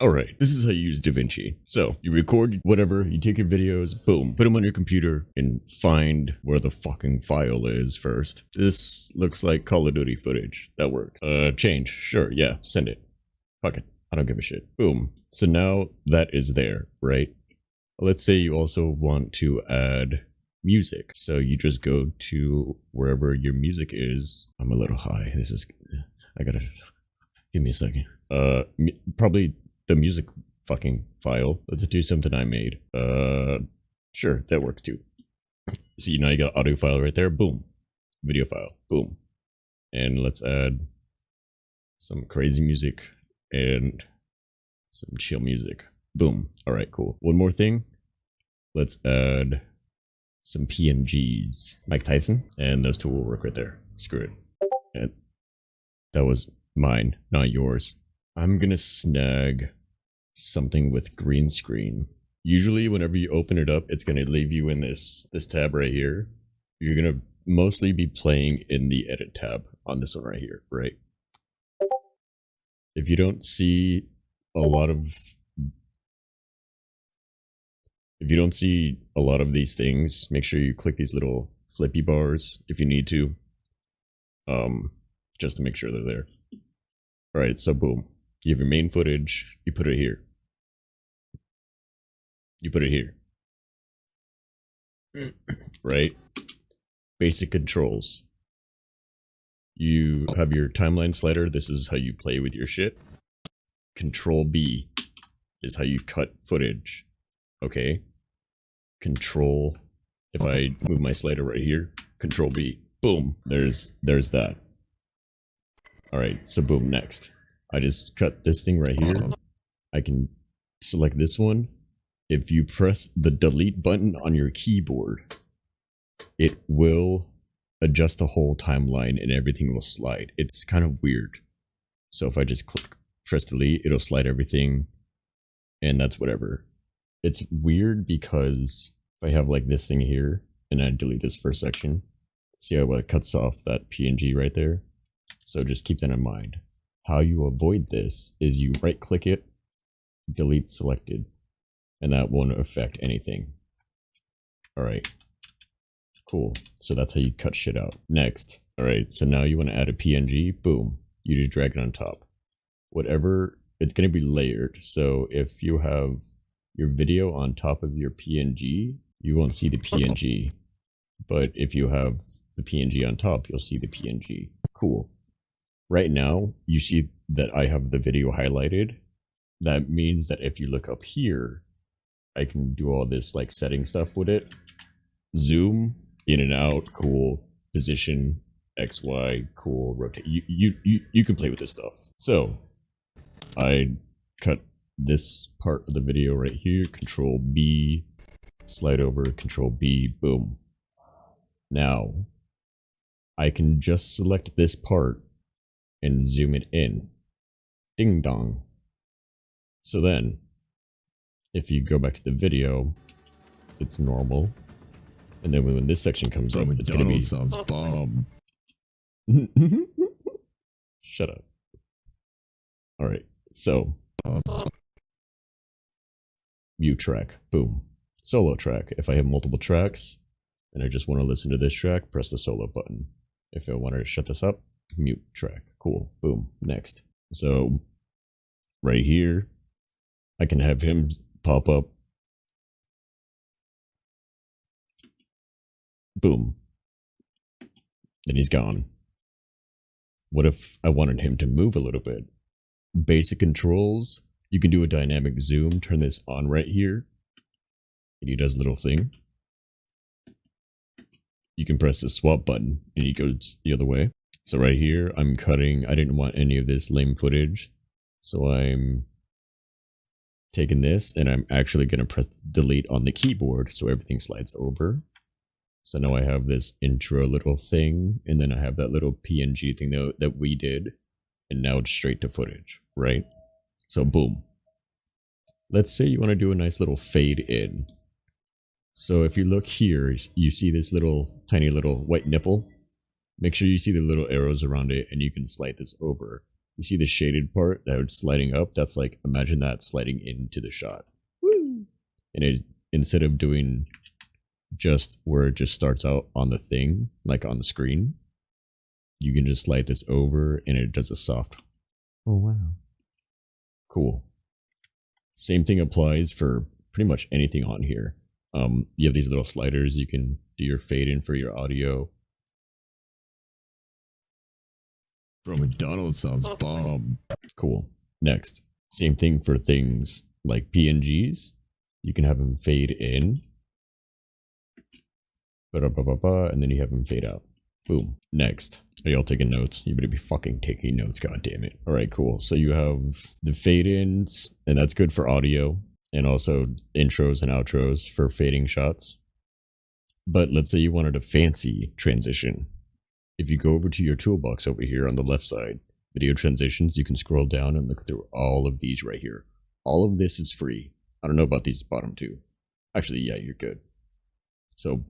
Alright, this is how you use DaVinci. So, you record whatever, you take your videos, boom, put them on your computer, and find where the fucking file is first. This looks like Call of Duty footage. That works. Change. Sure, yeah, send it. Fuck it. I don't give a shit. Boom. So now that is there, right? Let's say you also want to add music. So you just go to wherever your music is. I'm a little high. I gotta, give me a second. Probably the music fucking file. Let's do something I made. Sure, that works too. So now you got audio file right there. Boom. Video file. Boom. And let's add some crazy music and some chill music. Boom. All right, cool. One more thing. Let's add some PNGs. Mike Tyson. And those two will work right there. Screw it. And that was mine, not yours. I'm gonna snag something with green screen. Usually whenever you open it up, it's gonna leave you in this tab right here. You're gonna mostly be playing in the edit tab on this one right here, right? If you don't see a lot of these things, make sure you click these little flippy bars if you need to, just to make sure they're there. All right, so boom, you have your main footage, you put it here. You put it here. Right? Basic controls. You have your timeline slider. This is how you play with your shit. Control B is how you cut footage. Okay. Control, if I move my slider right here, Control B. Boom. There's that. Alright, so boom, next. I just cut this thing right here. I can select this one. If you press the delete button on your keyboard, it will adjust the whole timeline and everything will slide. It's kind of weird. So if I just press delete, it'll slide everything, and that's whatever. It's weird because if I have like this thing here and I delete this first section, see how it cuts off that PNG right there? So just keep that in mind. How you avoid this is you right click it, delete selected, and that won't affect anything. Alright. Cool. So that's how you cut shit out. Next. Alright, so now you want to add a PNG. Boom. You just drag it on top. Whatever, it's going to be layered. So if you have your video on top of your PNG, you won't see the PNG. But if you have the PNG on top, you'll see the PNG. Cool. Right now, you see that I have the video highlighted. That means that if you look up here, I can do all this like setting stuff with it. Zoom, in and out, cool. Position, X, Y, cool. Rotate. You can play with this stuff. So I cut this part of the video right here. Control B, slide over, Control B, boom. Now I can just select this part and zoom it in. Ding dong. So then, if you go back to the video, it's normal. And then when this section comes up, it's gonna be sounds bomb. Shut up. Alright, so mute track, boom. Solo track. If I have multiple tracks and I just want to listen to this track, press the solo button. If I want to shut this up, mute track. Cool. Boom. Next. So right here, I can have him pop up. Boom. Then he's gone. What if I wanted him to move a little bit? Basic controls. You can do a dynamic zoom. Turn this on right here. And he does a little thing. You can press the swap button and he goes the other way. So right here, I'm cutting. I didn't want any of this lame footage. So I'm taking this and I'm actually going to press delete on the keyboard so everything slides over. So now I have this intro little thing, and then I have that little PNG thing that we did, and now it's straight to footage, right? So boom. Let's say you want to do a nice little fade in. So if you look here, you see this little tiny little white nipple. Make sure you see the little arrows around it, and you can slide this over. You see the shaded part that was sliding up? That's like, imagine that sliding into the shot. Woo! And it, instead of doing just where it just starts out on the thing, like on the screen, you can just slide this over and it does a soft. Oh, wow. Cool. Same thing applies for pretty much anything on here. You have these little sliders. You can do your fade in for your audio. Bro, McDonald's sounds bomb. Cool. Next, same thing for things like PNGs. You can have them fade in. And then you have them fade out. Boom. Next. Are y'all taking notes? You better be fucking taking notes, god damn it. Alright, cool. So you have the fade ins, and that's good for audio, and also intros and outros for fading shots. But let's say you wanted a fancy transition. If you go over to your toolbox over here on the left side, video transitions, you can scroll down and look through all of these right here. All of this is free. I don't know about these bottom two. Actually, yeah, you're good. So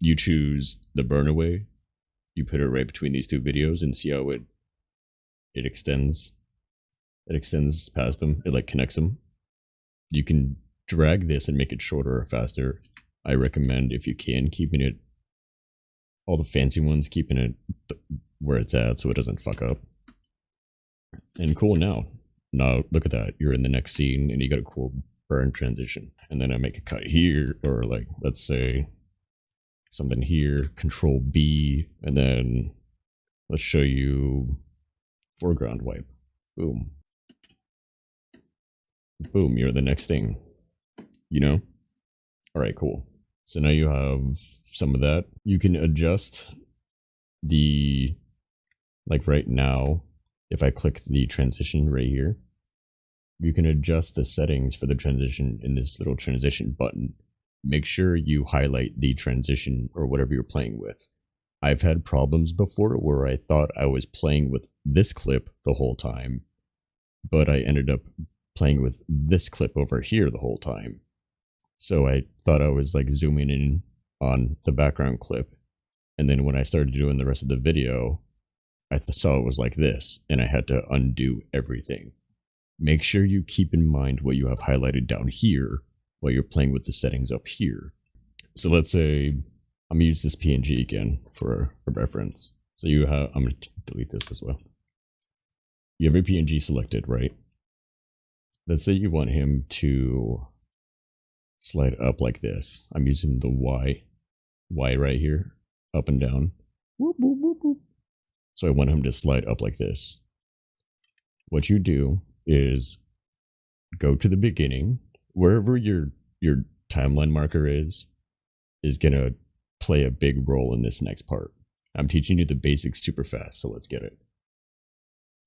you choose the burn away. You put it right between these two videos and see how it extends. It extends past them. It like connects them. You can drag this and make it shorter or faster. I recommend, if you can, keeping it, all the fancy ones, keeping it where it's at so it doesn't fuck up. And cool, now look at that. You're in the next scene and you got a cool burn transition. And then I make a cut here, or like, let's say something here, Control B, and then let's show you foreground wipe. Boom. Boom, you're the next thing. You know? Alright, cool. So now you have some of that. You can adjust the, like right now, if I click the transition right here, you can adjust the settings for the transition in this little transition button. Make sure you highlight the transition or whatever you're playing with. I've had problems before where I thought I was playing with this clip the whole time, but I ended up playing with this clip over here the whole time. So I thought I was like zooming in on the background clip. And then when I started doing the rest of the video, I saw it was like this, and I had to undo everything. Make sure you keep in mind what you have highlighted down here while you're playing with the settings up here. So let's say I'm gonna use this PNG again for a reference. So you have, I'm gonna delete this as well. You have your PNG selected, right? Let's say you want him to slide up like this. I'm using the Y right here, up and down. Whoop, whoop, whoop, whoop. So I want him to slide up like this. What you do is go to the beginning, wherever your timeline marker is gonna play a big role in this next part. I'm teaching you the basics super fast, so let's get it.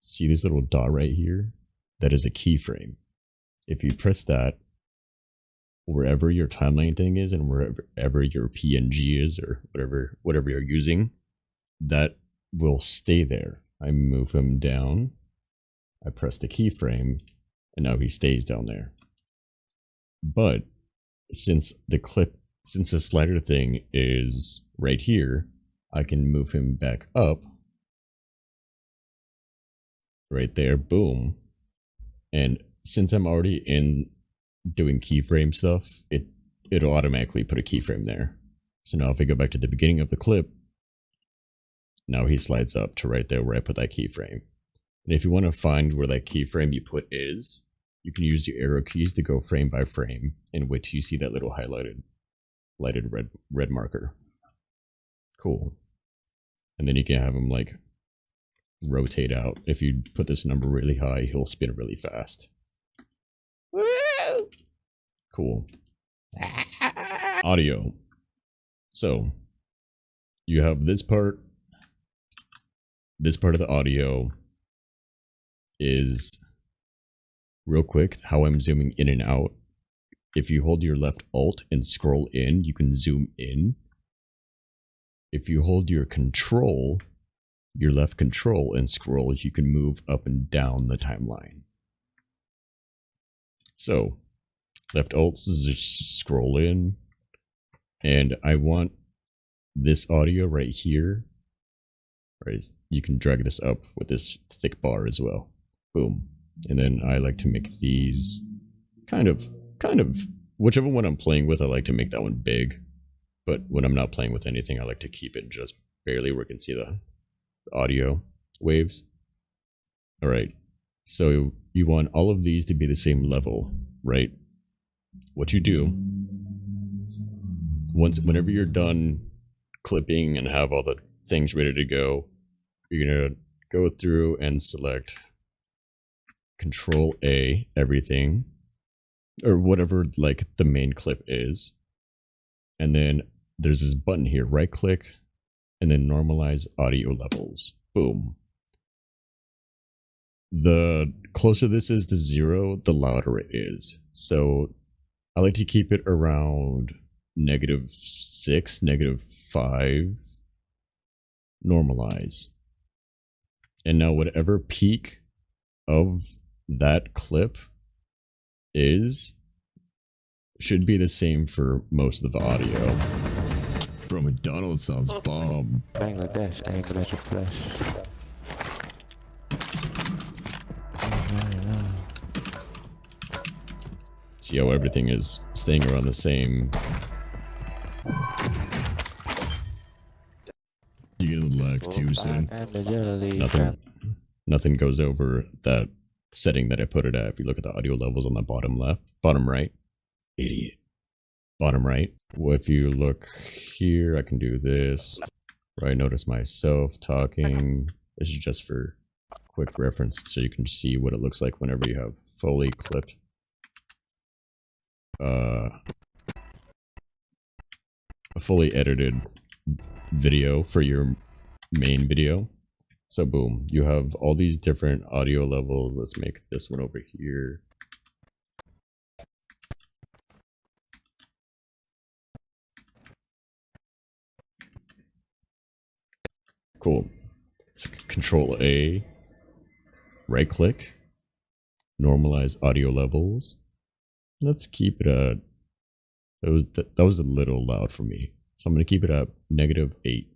See this little dot right here? That is a keyframe. If you press that, wherever your timeline thing is and wherever your PNG is or whatever you're using, that will stay there. I move him down, I press the keyframe, and now he stays down there. But since the slider thing is right here, I can move him back up right there, boom. And since I'm already in doing keyframe stuff, it'll automatically put a keyframe there. So now if I go back to the beginning of the clip, now he slides up to right there where I put that keyframe. And if you want to find where that keyframe you put is, you can use your arrow keys to go frame by frame in which you see that little lighted red marker. Cool. And then you can have him like rotate out. If you put this number really high, he'll spin really fast. Woo! Cool. Audio. So you have this part. This part of the audio is, real quick, how I'm zooming in and out. If you hold your left Alt and scroll in, you can zoom in. If you hold your left control and scroll, you can move up and down the timeline. So, left Alt is just scroll in, and I want this audio right here right? You can drag this up with this thick bar as well. Boom. And then I like to make these kind of, whichever one I'm playing with, I like to make that one big. But when I'm not playing with anything, I like to keep it just barely where you can see the audio waves. All right. So you want all of these to be the same level, right? What you do, whenever you're done clipping and have all the things ready to go, you're gonna go through and select Control A, everything, or whatever like the main clip is. And then there's this button here, right click, and then normalize audio levels. Boom. The closer this is to 0, the louder it is. So I like to keep it around -6, -5, normalize. And now whatever peak of that clip should be the same for most of the audio. Bro, McDonald's sounds bomb. Bangladesh, flesh. See how everything is staying around the same. You gonna relax too soon? Nothing goes over that setting that I put it at. If you look at the audio levels on the bottom right, idiot. Bottom right. Well, if you look here, I can do this. Where I notice myself talking. This is just for quick reference, so you can see what it looks like whenever you have fully clipped a fully edited video for your main video. So boom, you have all these different audio levels. Let's make this one over here. Cool. So Control A, right click, normalize audio levels. Let's keep it at, that was a little loud for me. So I'm going to keep it at -8.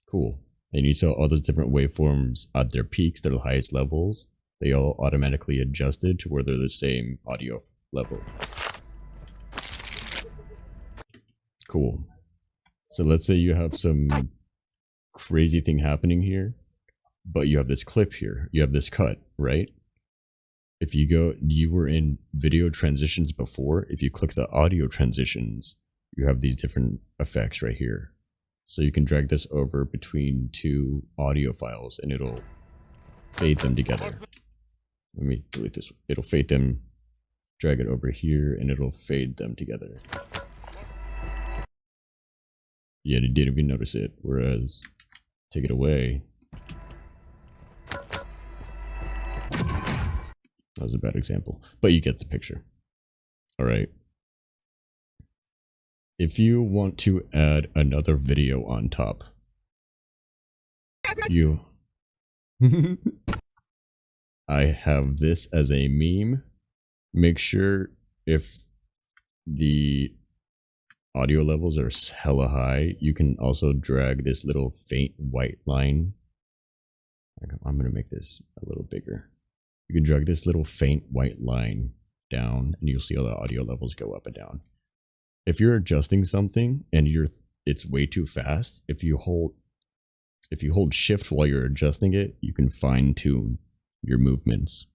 Cool. And you saw all those different waveforms at their peaks, their highest levels. They all automatically adjusted to where they're the same audio level. Cool. So let's say you have some crazy thing happening here, but you have this clip here. You have this cut, right? If you were in video transitions before. If you click the audio transitions, you have these different effects right here. So you can drag this over between two audio files and it'll fade them together. Let me delete this. It'll fade them, drag it over here, and it'll fade them together. Yeah, you didn't even notice it. Whereas, take it away. That was a bad example, but you get the picture. All right. If you want to add another video on top, I have this as a meme. Make sure if the audio levels are hella high, you can also drag this little faint white line. I'm going to make this a little bigger. You can drag this little faint white line down and you'll see all the audio levels go up and down. If you're adjusting something and it's way too fast, if you hold shift while you're adjusting it, you can fine tune your movements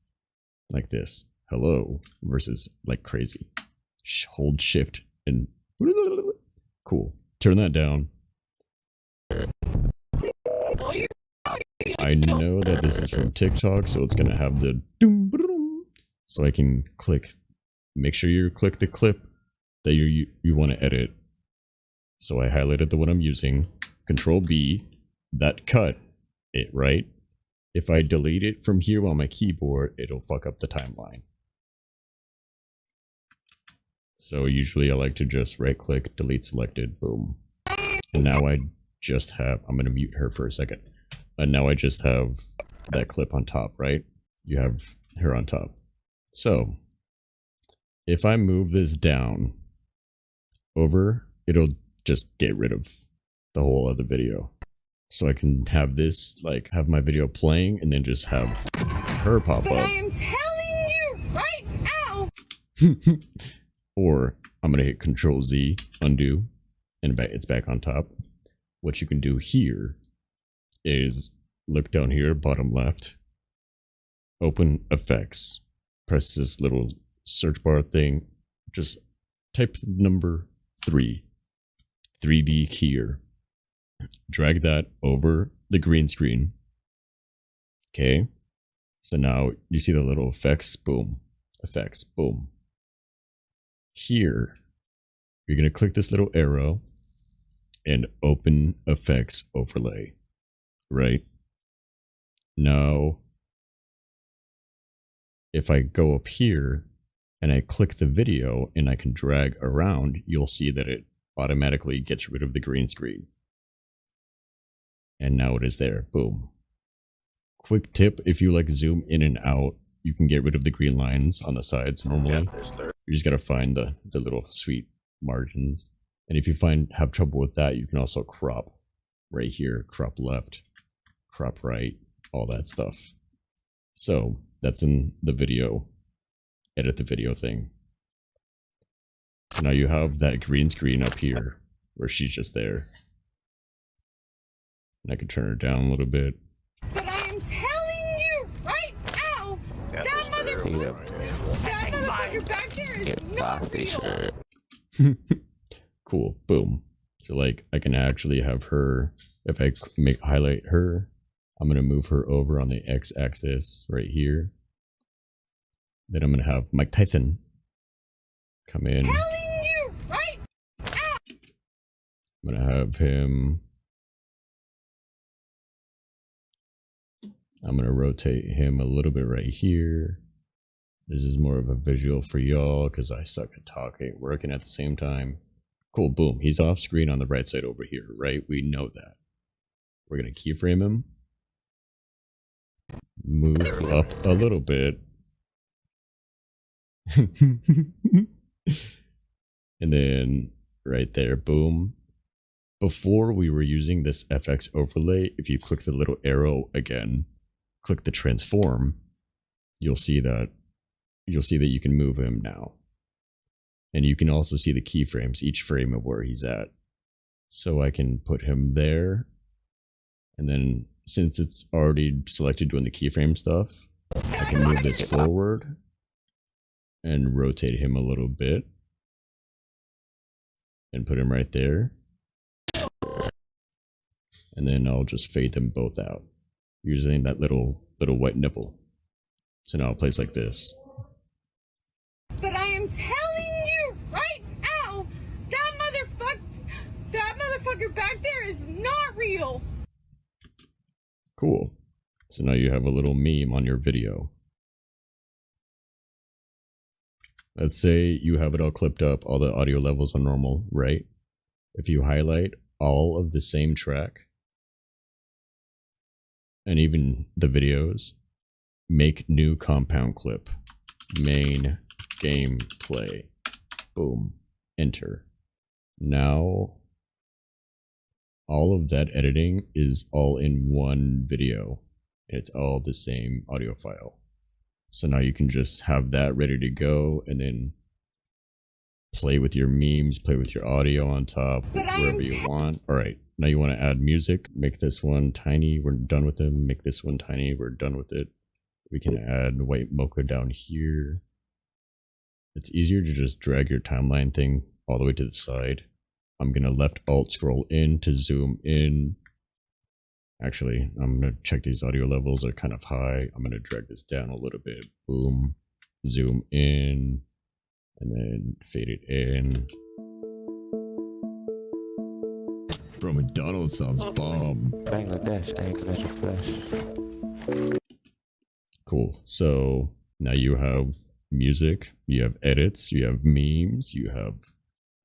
like this. Hello versus like crazy. Hold shift and cool. Turn that down. I know that this is from TikTok, so it's gonna have the doom, so I can click. Make sure you click the clip that you want to edit. So I highlighted the one I'm using. Control B, that cut it, right? If I delete it from here on my keyboard, it'll fuck up the timeline. So usually I like to just right click, delete selected, boom. And now I just have, I'm gonna mute her for a second. And now I just have that clip on top, right? You have her on top. So if I move this down over, it'll just get rid of the whole other video. So I can have this, like, have my video playing and then just have her pop But up. I am telling you right now. Or I'm gonna hit Control Z, undo, and it's back on top. What you can do here is look down here, bottom left, open effects, press this little search bar thing, just type the number 3D here, drag that over the green screen. Okay, so now you see the little effects, boom, effects, boom. Here, you're going to click this little arrow and open effects overlay, right? Now, if I go up here and I click the video and I can drag around, you'll see that it automatically gets rid of the green screen. And now it is there, boom. Quick tip, if you like zoom in and out, you can get rid of the green lines on the sides normally. You just gotta find the little sweet margins. And if you have trouble with that, you can also crop right here, crop left, crop right, all that stuff. So that's in the video, edit the video thing. So now you have that green screen up here where she's just there. And I can turn her down a little bit. But I am telling you right now. That motherfucker back there is not real. Cool, boom. So like I can actually have her, if I highlight her, I'm gonna move her over on the x-axis right here. Then I'm gonna have Mike Tyson come in. Telling you right now. I'm gonna have him. I'm gonna rotate him a little bit right here. This is more of a visual for y'all because I suck at talking, working at the same time. Cool, boom. He's off screen on the right side over here, right? We know that. We're gonna keyframe him. Move up a little bit. And then right there, boom. Before we were using this FX overlay, if you click the little arrow again, click the transform, you'll see that you can move him now. And you can also see the keyframes, each frame of where he's at. So I can put him there. And then since it's already selected doing the keyframe stuff, I can move this forward and rotate him a little bit and put him right there. And then I'll just fade them both out using that little white nipple. So now I'll place like this. But I am telling you right now, that motherfucker back there is not real. Cool. So now you have a little meme on your video. Let's say you have it all clipped up, all the audio levels are normal, right? If you highlight all of the same track, and even the videos, make new compound clip, main gameplay, boom, enter. Now, all of that editing is all in one video. It's all the same audio file. So now you can just have that ready to go and then play with your memes, play with your audio on top, wherever you want. All right, now you want to add music. Make this one tiny. We're done with them. Make this one tiny. We're done with it. We can add white mocha down here. It's easier to just drag your timeline thing all the way to the side. I'm going to left alt scroll in to zoom in. Actually, I'm going to check these audio levels are kind of high. I'm going to drag this down a little bit. Boom. Zoom in. And then fade it in. Bro, McDonald's sounds bomb. Bangladesh, Bangladesh flesh. Cool. So now you have music, you have edits, you have memes, you have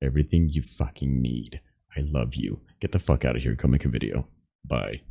everything you fucking need. I love you. Get the fuck out of here. Come make a video. Bye.